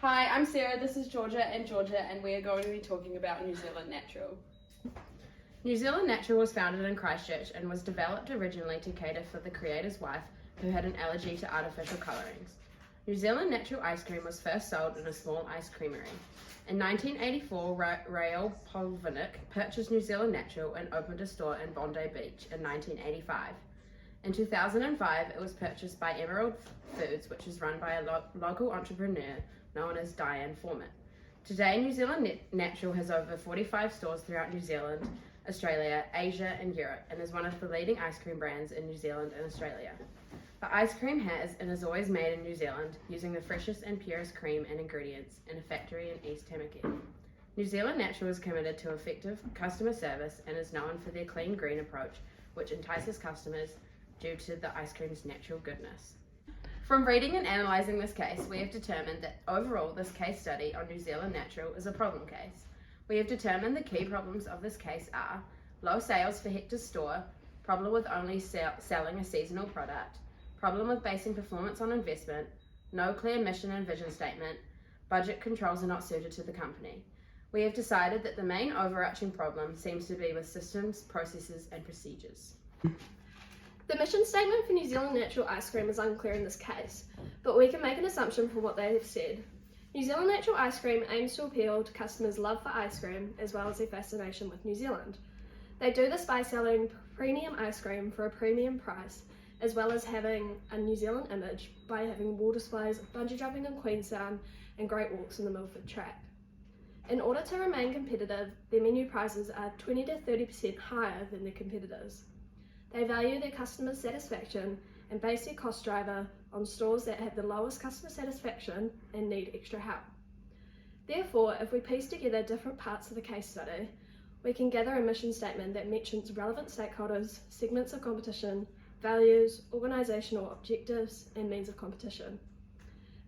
Hi, I'm Sarah, this is Georgia, and we are going to be talking about New Zealand Natural. New Zealand Natural was founded in Christchurch and was developed originally to cater for the creator's wife who had an allergy to artificial colourings. New Zealand Natural ice cream was first sold in a small ice creamery. In 1984, Rael Polvinick purchased New Zealand Natural and opened a store in Bondi Beach in 1985. In 2005, it was purchased by Emerald Foods, which is run by a local entrepreneur known as Diane Foreman. Today, New Zealand Natural has over 45 stores throughout New Zealand, Australia, Asia, and Europe, and is one of the leading ice cream brands in New Zealand and Australia. The ice cream has and is always made in New Zealand using the freshest and purest cream and ingredients in a factory in East Tamaki. New Zealand Natural is committed to effective customer service and is known for their clean green approach, which entices customers due to the ice cream's natural goodness. From reading and analysing this case, we have determined that overall this case study on New Zealand Natural is a problem case. We have determined the key problems of this case are low sales for Hector's store, problem with only selling a seasonal product, problem with basing performance on investment, no clear mission and vision statement, budget controls are not suited to the company. We have decided that the main overarching problem seems to be with systems, processes and procedures. The mission statement for New Zealand Natural Ice Cream is unclear in this case, but we can make an assumption from what they have said. New Zealand Natural Ice Cream aims to appeal to customers' love for ice cream as well as their fascination with New Zealand. They do this by selling premium ice cream for a premium price, as well as having a New Zealand image by having wall displays of bungee jumping in Queenstown and great walks in the Milford track. In order to remain competitive, their menu prices are 20 to 30% higher than their competitors. They value their customer satisfaction and base their cost driver on stores that have the lowest customer satisfaction and need extra help. Therefore, if we piece together different parts of the case study, we can gather a mission statement that mentions relevant stakeholders, segments of competition, values, organisational objectives, and means of competition.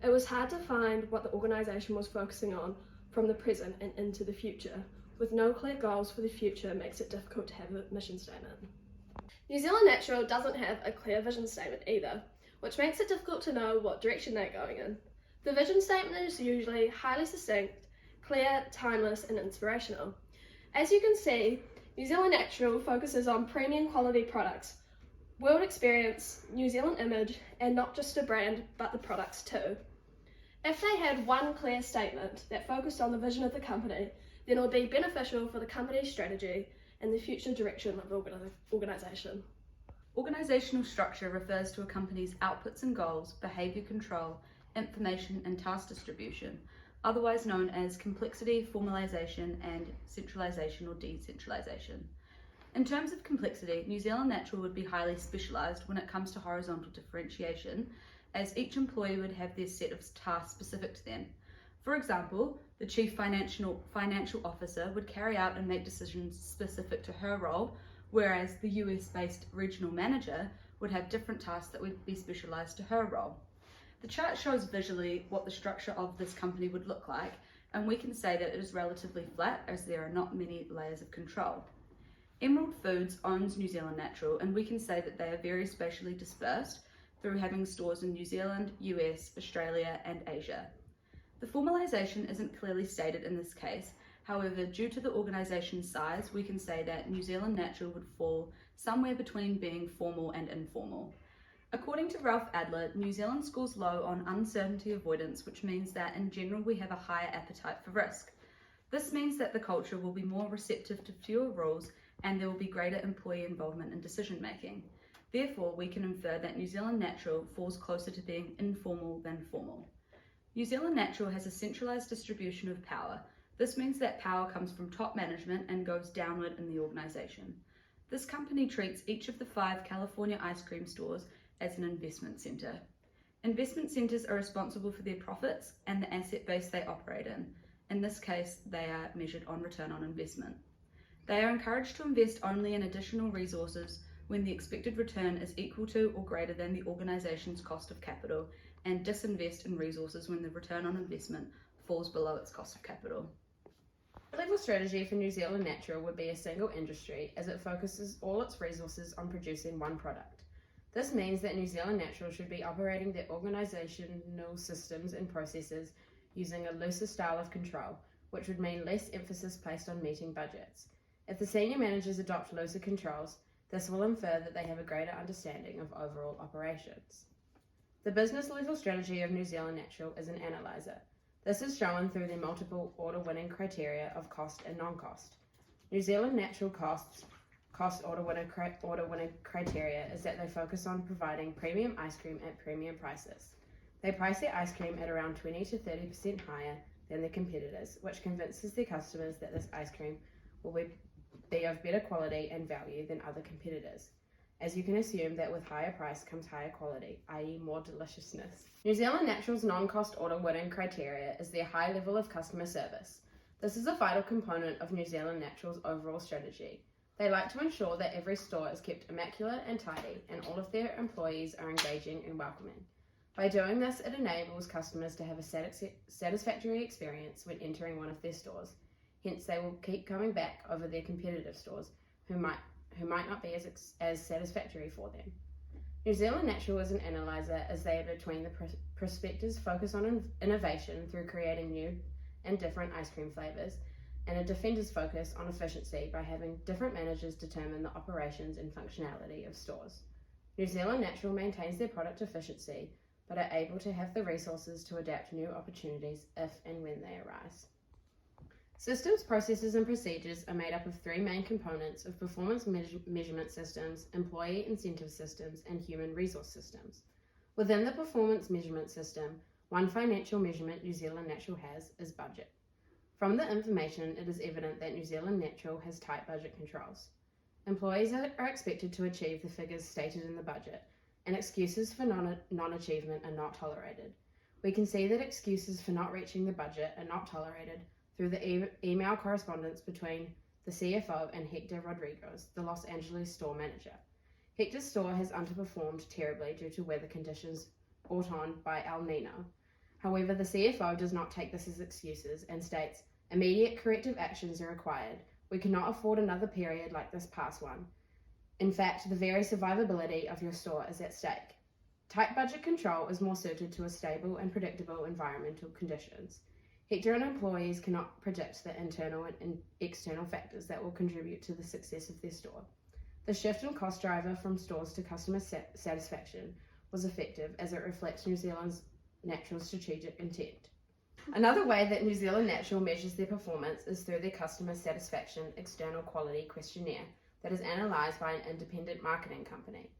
It was hard to find what the organisation was focusing on from the present and into the future. With no clear goals for the future makes it difficult to have a mission statement. New Zealand Natural doesn't have a clear vision statement either, which makes it difficult to know what direction they're going in. The vision statement is usually highly succinct, clear, timeless, and inspirational. As you can see, New Zealand Natural focuses on premium quality products, world experience, New Zealand image, and not just a brand, but the products too. If they had one clear statement that focused on the vision of the company, then it would be beneficial for the company's strategy and the future direction of the organisation. Organisational structure refers to a company's outputs and goals, behaviour control, information and task distribution, otherwise known as complexity, formalisation and centralisation or decentralisation. In terms of complexity, New Zealand Natural would be highly specialised when it comes to horizontal differentiation, as each employee would have their set of tasks specific to them. For example, the Chief Financial Officer would carry out and make decisions specific to her role, whereas the US-based Regional Manager would have different tasks that would be specialised to her role. The chart shows visually what the structure of this company would look like, and we can say that it is relatively flat as there are not many layers of control. Emerald Foods owns New Zealand Natural, and we can say that they are very spatially dispersed through having stores in New Zealand, US, Australia and Asia. The formalisation isn't clearly stated in this case, however, due to the organisation's size, we can say that New Zealand Natural would fall somewhere between being formal and informal. According to Ralph Adler, New Zealand scores low on uncertainty avoidance, which means that in general we have a higher appetite for risk. This means that the culture will be more receptive to fewer rules and there will be greater employee involvement in decision making. Therefore, we can infer that New Zealand Natural falls closer to being informal than formal. New Zealand Natural has a centralised distribution of power. This means that power comes from top management and goes downward in the organisation. This company treats each of the 5 California ice cream stores as an investment centre. Investment centres are responsible for their profits and the asset base they operate in. In this case, they are measured on return on investment. They are encouraged to invest only in additional resources when the expected return is equal to or greater than the organisation's cost of capital, and disinvest in resources when the return on investment falls below its cost of capital. The level strategy for New Zealand Natural would be a single industry, as it focuses all its resources on producing one product. This means that New Zealand Natural should be operating their organisational systems and processes using a looser style of control, which would mean less emphasis placed on meeting budgets. If the senior managers adopt looser controls, this will infer that they have a greater understanding of overall operations. The business level strategy of New Zealand Natural is an analyzer. This is shown through the multiple order-winning criteria of cost and non-cost. New Zealand Natural cost order-winning criteria is that they focus on providing premium ice cream at premium prices. They price their ice cream at around 20 to 30% higher than their competitors, which convinces their customers that this ice cream will be of better quality and value than other competitors, as you can assume that with higher price comes higher quality, i.e. more deliciousness. New Zealand Natural's non-cost order-winning criteria is their high level of customer service. This is a vital component of New Zealand Natural's overall strategy. They like to ensure that every store is kept immaculate and tidy, and all of their employees are engaging and welcoming. By doing this, it enables customers to have a satisfactory experience when entering one of their stores. Hence, they will keep coming back over their competitive stores who might not be as satisfactory for them. New Zealand Natural is an analyzer, as they are between the prospectors focus on innovation through creating new and different ice cream flavours, and a defender's focus on efficiency by having different managers determine the operations and functionality of stores. New Zealand Natural maintains their product efficiency, but are able to have the resources to adapt new opportunities if and when they arise. Systems, processes, and procedures are made up of three main components of performance measurement systems, employee incentive systems, and human resource systems. Within the performance measurement system, one financial measurement New Zealand Natural has is budget. From the information, it is evident that New Zealand Natural has tight budget controls. Employees are expected to achieve the figures stated in the budget, and excuses for non-achievement are not tolerated. We can see that excuses for not reaching the budget are not tolerated through the email correspondence between the CFO and Hector Rodriguez, the Los Angeles store manager. Hector's store has underperformed terribly due to weather conditions brought on by El Nino. However, the CFO does not take this as excuses and states, immediate corrective actions are required. We cannot afford another period like this past one. In fact, the very survivability of your store is at stake. Tight budget control is more suited to a stable and predictable environmental conditions. Hector and employees cannot predict the internal and external factors that will contribute to the success of their store. The shift in cost driver from stores to customer satisfaction was effective, as it reflects New Zealand Natural's strategic intent. Another way that New Zealand Natural measures their performance is through their customer satisfaction external quality questionnaire that is analysed by an independent marketing company.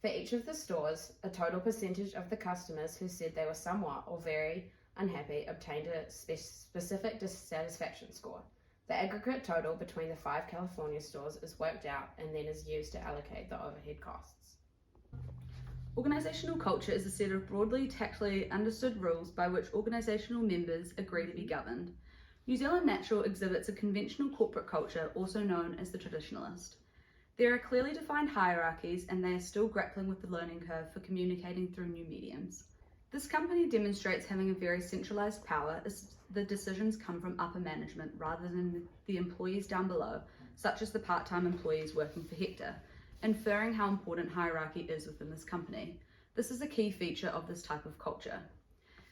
For each of the stores, a total percentage of the customers who said they were somewhat or very unhappy obtained a specific dissatisfaction score. The aggregate total between the 5 California stores is worked out and then is used to allocate the overhead costs. Organisational culture is a set of broadly, tactfully understood rules by which organisational members agree to be governed. New Zealand Natural exhibits a conventional corporate culture, also known as the traditionalist. There are clearly defined hierarchies, and they are still grappling with the learning curve for communicating through new mediums. This company demonstrates having a very centralised power, as the decisions come from upper management rather than the employees down below, such as the part-time employees working for Hector, inferring how important hierarchy is within this company. This is a key feature of this type of culture.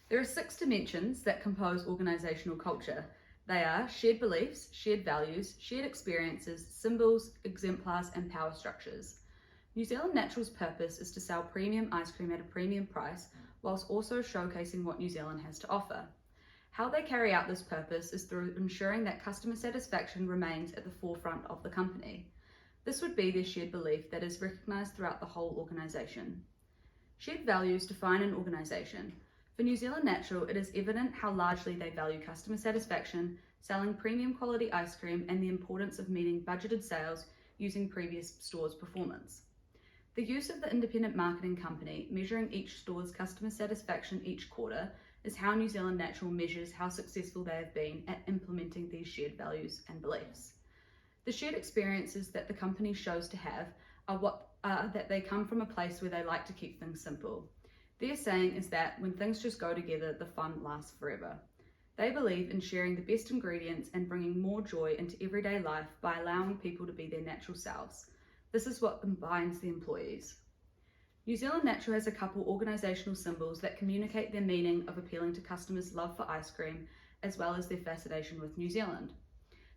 There are 6 dimensions that compose organisational culture. They are shared beliefs, shared values, shared experiences, symbols, exemplars, and power structures. New Zealand Natural's purpose is to sell premium ice cream at a premium price, whilst also showcasing what New Zealand has to offer. How they carry out this purpose is through ensuring that customer satisfaction remains at the forefront of the company. This would be their shared belief that is recognised throughout the whole organisation. Shared values define an organisation. For New Zealand Natural, it is evident how largely they value customer satisfaction, selling premium quality ice cream, and the importance of meeting budgeted sales using previous stores' performance. The use of the independent marketing company measuring each store's customer satisfaction each quarter is how New Zealand Natural measures how successful they have been at implementing these shared values and beliefs. The shared experiences that the company shows to have are that they come from a place where they like to keep things simple. Their saying is that when things just go together, the fun lasts forever. They believe in sharing the best ingredients and bringing more joy into everyday life by allowing people to be their natural selves. This is what binds the employees. New Zealand Natural has a couple organisational symbols that communicate their meaning of appealing to customers' love for ice cream, as well as their fascination with New Zealand.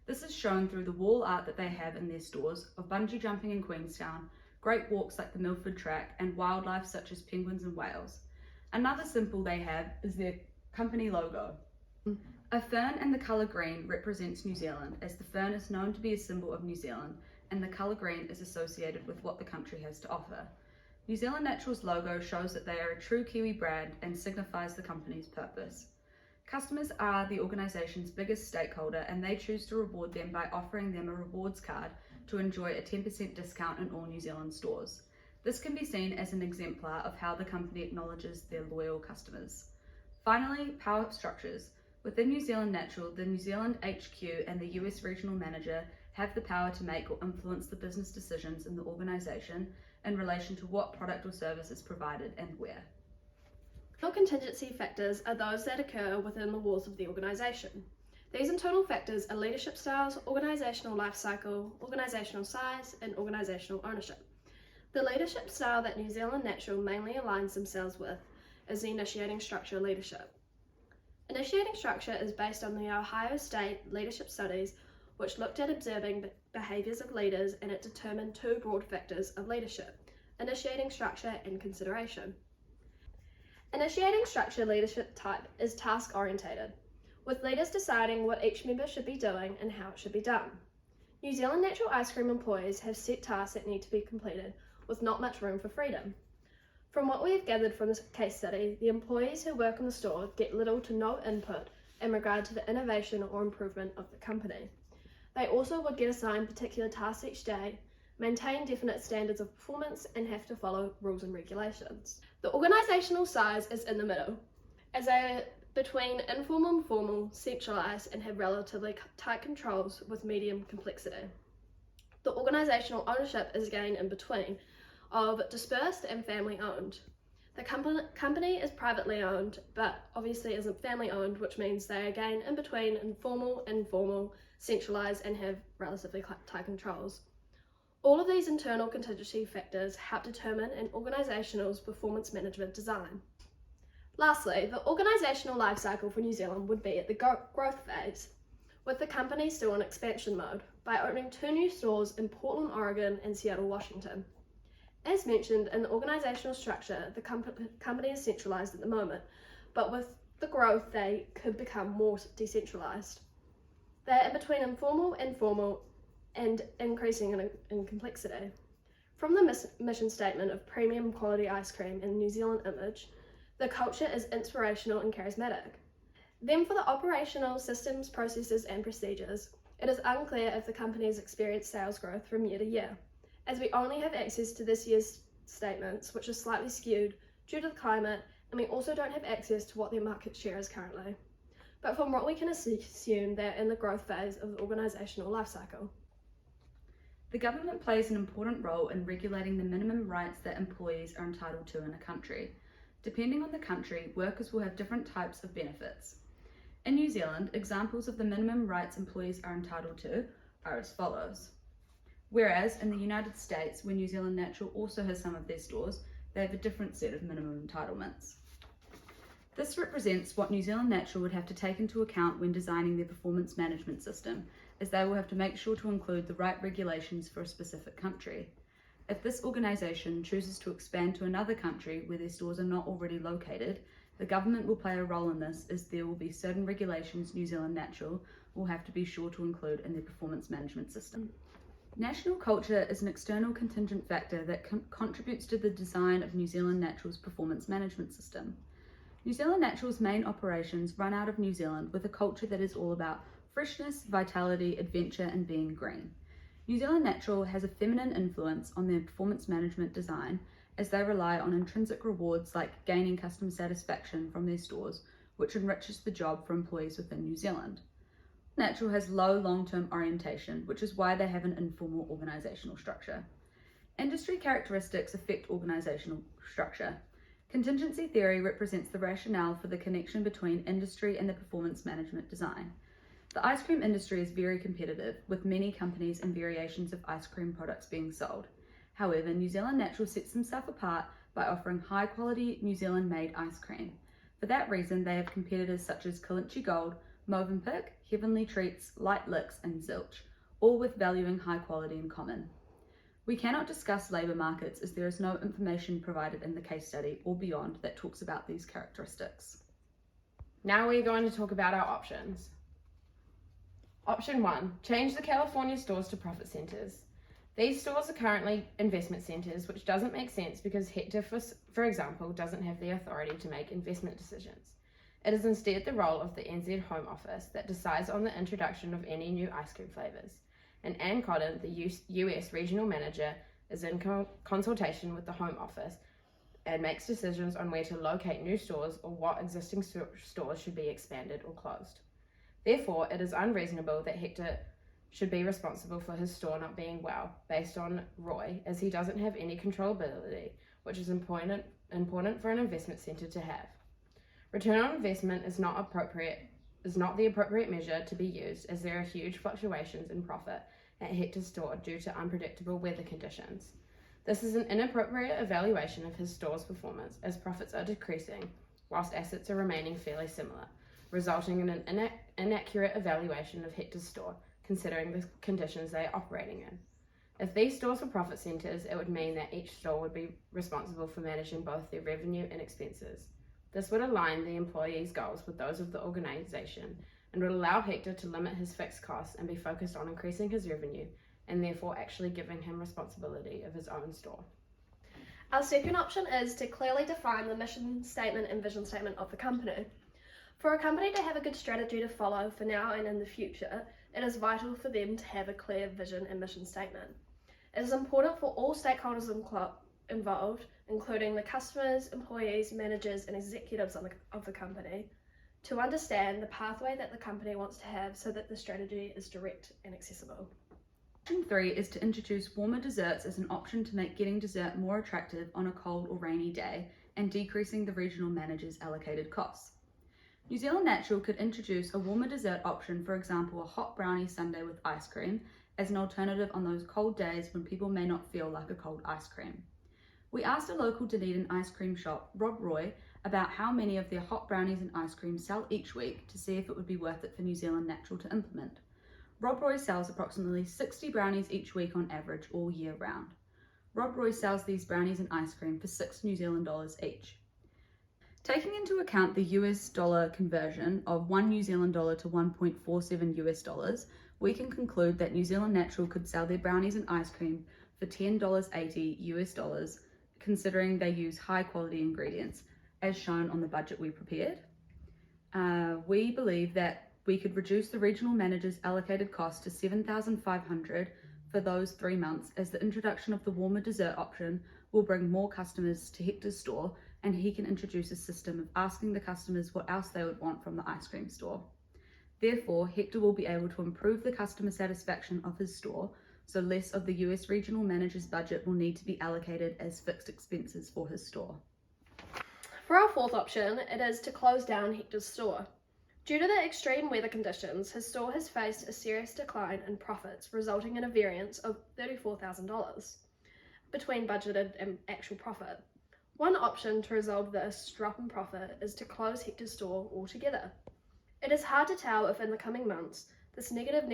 This is shown through the wall art that they have in their stores of bungee jumping in Queenstown, great walks like the Milford Track, and wildlife such as penguins and whales. Another symbol they have is their company logo. A fern in the colour green represents New Zealand, as the fern is known to be a symbol of New Zealand, and the colour green is associated with what the country has to offer. New Zealand Natural's logo shows that they are a true Kiwi brand and signifies the company's purpose. Customers are the organisation's biggest stakeholder, and they choose to reward them by offering them a rewards card to enjoy a 10% discount in all New Zealand stores. This can be seen as an exemplar of how the company acknowledges their loyal customers. Finally, power structures. Within New Zealand Natural, the New Zealand HQ and the US Regional Manager have the power to make or influence the business decisions in the organisation in relation to what product or service is provided and where. Internal contingency factors are those that occur within the walls of the organisation. These internal factors are leadership styles, organisational life cycle, organisational size, and organisational ownership. The leadership style that New Zealand Natural mainly aligns themselves with is the initiating structure leadership. Initiating structure is based on the Ohio State leadership studies, which looked at observing behaviours of leaders, and it determined two broad factors of leadership: initiating structure and consideration. Initiating structure leadership type is task orientated, with leaders deciding what each member should be doing and how it should be done. New Zealand Natural ice cream employees have set tasks that need to be completed, with not much room for freedom. From what we have gathered from this case study, the employees who work in the store get little to no input in regard to the innovation or improvement of the company. They also would get assigned particular tasks each day, maintain definite standards of performance, and have to follow rules and regulations. The organisational size is in the middle, as they are between informal and formal, centralised, and have relatively tight controls with medium complexity. The organisational ownership is again in between, of dispersed and family owned. The company is privately owned, but obviously isn't family owned, which means they are again in between informal, centralised, and have relatively tight controls. All of these internal contingency factors help determine an organisational's performance management design. Lastly, the organisational life cycle for New Zealand would be at the growth phase, with the company still in expansion mode, by opening 2 new stores in Portland, Oregon and Seattle, Washington. As mentioned in the organisational structure, the company is centralised at the moment, but with the growth they could become more decentralised. They are in between informal, and increasing in complexity. From the mission statement of premium quality ice cream and New Zealand image, the culture is inspirational and charismatic. Then for the operational systems, processes and procedures, it is unclear if the company has experienced sales growth from year to year, as we only have access to this year's statements, which are slightly skewed due to the climate, and we also don't have access to what their market share is currently. But from what we can assume, they're in the growth phase of the organisational life cycle. The government plays an important role in regulating the minimum rights that employees are entitled to in a country. Depending on the country, workers will have different types of benefits. In New Zealand, examples of the minimum rights employees are entitled to are as follows. Whereas in the United States, where New Zealand Natural also has some of their stores, they have a different set of minimum entitlements. This represents what New Zealand Natural would have to take into account when designing their performance management system, as they will have to make sure to include the right regulations for a specific country. If this organisation chooses to expand to another country where their stores are not already located, the government will play a role in this, as there will be certain regulations New Zealand Natural will have to be sure to include in their performance management system. National culture is an external contingent factor that contributes to the design of New Zealand Natural's performance management system. New Zealand Natural's main operations run out of New Zealand with a culture that is all about freshness, vitality, adventure and being green. New Zealand Natural has a feminine influence on their performance management design, as they rely on intrinsic rewards like gaining customer satisfaction from their stores, which enriches the job for employees within New Zealand. Natural has low long-term orientation, which is why they have an informal organisational structure. Industry characteristics affect organisational structure. Contingency theory represents the rationale for the connection between industry and the performance management design. The ice cream industry is very competitive, with many companies and variations of ice cream products being sold. However, New Zealand Natural sets themselves apart by offering high quality New Zealand made ice cream. For that reason, they have competitors such as Kalinchi Gold, Movenpick, Heavenly Treats, Light Licks and Zilch, all with valuing high quality in common. We cannot discuss labour markets as there is no information provided in the case study or beyond that talks about these characteristics. Now we're going to talk about our options. Option 1, change the California stores to profit centres. These stores are currently investment centres, which doesn't make sense because Hector, for example, doesn't have the authority to make investment decisions. It is instead the role of the NZ Home Office that decides on the introduction of any new ice cream flavours. And Ann Cotton, the US Regional Manager, is in consultation with the Home Office and makes decisions on where to locate new stores or what existing stores should be expanded or closed. Therefore, it is unreasonable that Hector should be responsible for his store not being well, based on Roy, as he doesn't have any controllability, which is important for an investment centre to have. Return on investment is not the appropriate measure to be used, as there are huge fluctuations in profit at Hector's store due to unpredictable weather conditions. This is an inappropriate evaluation of his store's performance, as profits are decreasing whilst assets are remaining fairly similar, resulting in an inaccurate evaluation of Hector's store, considering the conditions they are operating in. If these stores were profit centres, it would mean that each store would be responsible for managing both their revenue and expenses. This would align the employees' goals with those of the organisation and would allow Hector to limit his fixed costs and be focused on increasing his revenue and therefore actually giving him responsibility of his own store. Our second option is to clearly define the mission statement and vision statement of the company. For a company to have a good strategy to follow for now and in the future, it is vital for them to have a clear vision and mission statement. It is important for all stakeholders involved, including the customers, employees, managers and executives of the company, to understand the pathway that the company wants to have so that the strategy is direct and accessible. Option 3 is to introduce warmer desserts as an option to make getting dessert more attractive on a cold or rainy day and decreasing the regional manager's allocated costs. New Zealand Natural could introduce a warmer dessert option, for example a hot brownie sundae with ice cream, as an alternative on those cold days when people may not feel like a cold ice cream. We asked a local Dunedin ice cream shop, Rob Roy, about how many of their hot brownies and ice cream sell each week to see if it would be worth it for New Zealand Natural to implement. Rob Roy sells approximately 60 brownies each week on average all year round. Rob Roy sells these brownies and ice cream for $6 New Zealand each. Taking into account the US dollar conversion of $1 New Zealand to 1.47 US dollars, we can conclude that New Zealand Natural could sell their brownies and ice cream for $10.80 US dollars, considering they use high quality ingredients, as shown on the budget we prepared. We believe that we could reduce the regional manager's allocated cost to $7,500 for those 3 months, as the introduction of the warmer dessert option will bring more customers to Hector's store, and he can introduce a system of asking the customers what else they would want from the ice cream store. Therefore, Hector will be able to improve the customer satisfaction of his store, so less of the US regional manager's budget will need to be allocated as fixed expenses for his store. For our fourth option, it is to close down Hector's store. Due to the extreme weather conditions, his store has faced a serious decline in profits, resulting in a variance of $34,000 between budgeted and actual profit. One option to resolve this drop in profit is to close Hector's store altogether. It is hard to tell if in the coming months this negative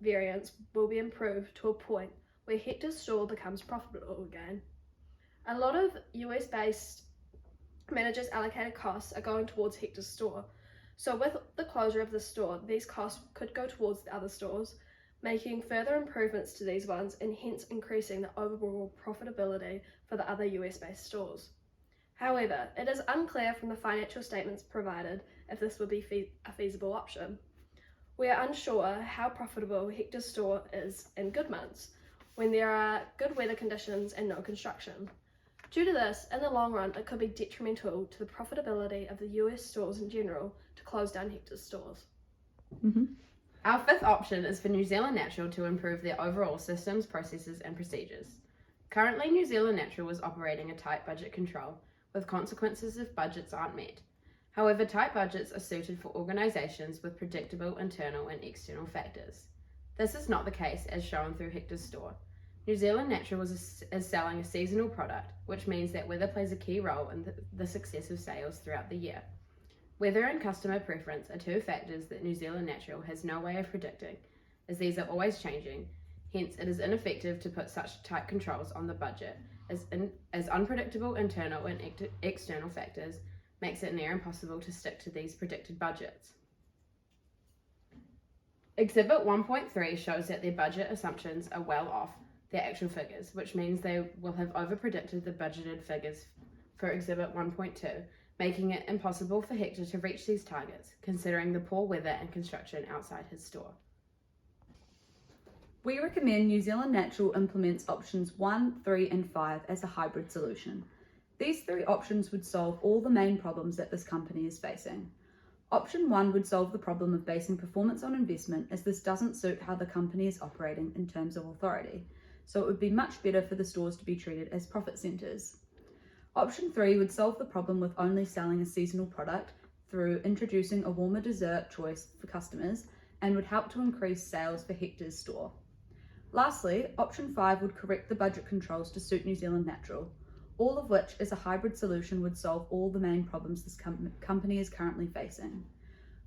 variance will be improved to a point where Hector's store becomes profitable again. A lot of US-based managers' allocated costs are going towards Hector's store, so with the closure of the store, these costs could go towards the other stores, making further improvements to these ones and hence increasing the overall profitability for the other US-based stores. However, it is unclear from the financial statements provided if this would be a feasible option. We are unsure how profitable Hector's store is in good months, when there are good weather conditions and no construction. Due to this, in the long run, it could be detrimental to the profitability of the US stores in general to close down Hector's stores. Our fifth option is for New Zealand Natural to improve their overall systems, processes and procedures. Currently, New Zealand Natural is operating a tight budget control, with consequences if budgets aren't met. However, tight budgets are suited for organisations with predictable internal and external factors. This is not the case as shown through Hector's store. New Zealand Natural is selling a seasonal product, which means that weather plays a key role in the success of sales throughout the year. Weather and customer preference are two factors that New Zealand Natural has no way of predicting, as these are always changing. Hence, it is ineffective to put such tight controls on the budget, as unpredictable internal and external factors makes it near impossible to stick to these predicted budgets. Exhibit 1.3 shows that their budget assumptions are well off their actual figures, which means they will have overpredicted the budgeted figures for Exhibit 1.2, making it impossible for Hector to reach these targets, considering the poor weather and construction outside his store. We recommend New Zealand Natural implements options 1, 3 and 5 as a hybrid solution. These three options would solve all the main problems that this company is facing. Option 1 would solve the problem of basing performance on investment, as this doesn't suit how the company is operating in terms of authority, so it would be much better for the stores to be treated as profit centres. Option 3 would solve the problem with only selling a seasonal product through introducing a warmer dessert choice for customers and would help to increase sales for Hector's store. Lastly, option 5 would correct the budget controls to suit New Zealand Natural, all of which as a hybrid solution would solve all the main problems this company is currently facing.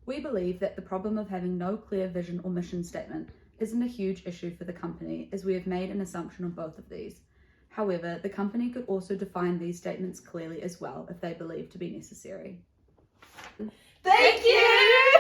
We believe that the problem of having no clear vision or mission statement isn't a huge issue for the company, as we have made an assumption on both of these. However, the company could also define these statements clearly as well if they believe to be necessary. Thank you!